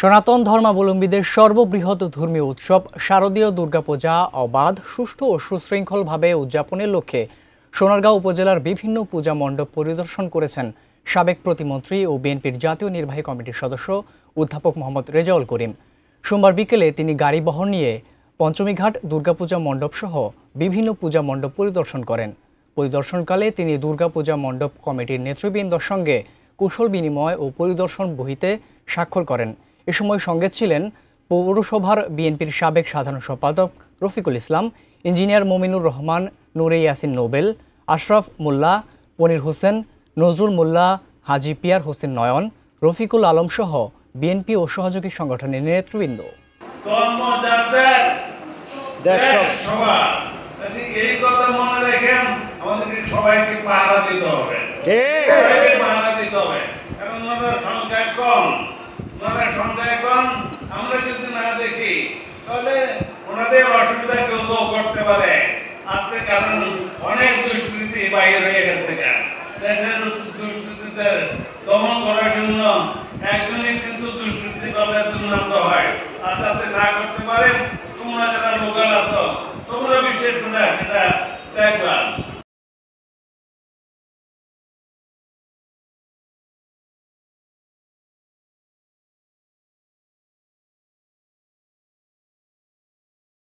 সনাতন ধর্মাবলম্বীদের সর্ববৃহৎ ধর্মীয় উৎসব শারদীয় দুর্গাপূজা অবাধ, সুষ্ঠু ও সুশৃঙ্খলভাবে উদযাপনের লক্ষ্যে সোনারগাঁও উপজেলার বিভিন্ন পূজা মণ্ডপ পরিদর্শন করেছেন সাবেক প্রতিমন্ত্রী ও বিএনপির জাতীয় নির্বাহী কমিটির সদস্য অধ্যাপক মোহাম্মদ রেজাউল করিম। সোমবার বিকেলে তিনি গাড়ি বহর নিয়ে পঞ্চমীঘাট দুর্গাপূজা মণ্ডপ সহ বিভিন্ন পূজা মণ্ডপ পরিদর্শন করেন। পরিদর্শনকালে তিনি দুর্গাপূজা মণ্ডপ কমিটির নেতৃবৃন্দের সঙ্গে কুশল বিনিময় ও পরিদর্শন বহিতে স্বাক্ষর করেন। এ সময় সঙ্গে ছিলেন পৌরসভার বিএনপির সাবেক সাধারণ সম্পাদক রফিকুল ইসলাম, ইঞ্জিনিয়ার মমিনুর রহমান, নূরে ইয়াসিন নোবেল, আশরাফ মোল্লা, পনির হোসেন, নজরুল মোল্লা, হাজি পিয়ার হোসেন নয়ন, রফিকুল আলম সহ বিএনপি ও সহযোগী সংগঠনের নেতৃবৃন্দ। এই কথা মনে রেখেন, আমাদেরকে সবাইকে পাহারা দিতে হবে, কারণ সংখ্যায় কম। আমরা যদি না দেখি তাহলে ওনাদের অসুবিধা কেউ করতে পারে আজকে, কারণ অনেক দুষ্কৃতি বাইরে হয়ে গেছে। দেশের দুষ্কৃতিদের দমন করার জন্য একজনই কিন্তু দুষ্কৃতি করলে দুর্নাম হয়, আর যাতে না করতে পারে তোমরা যারা লোকাল আছো তোমরা বিশেষ করে সেটা দেখবা।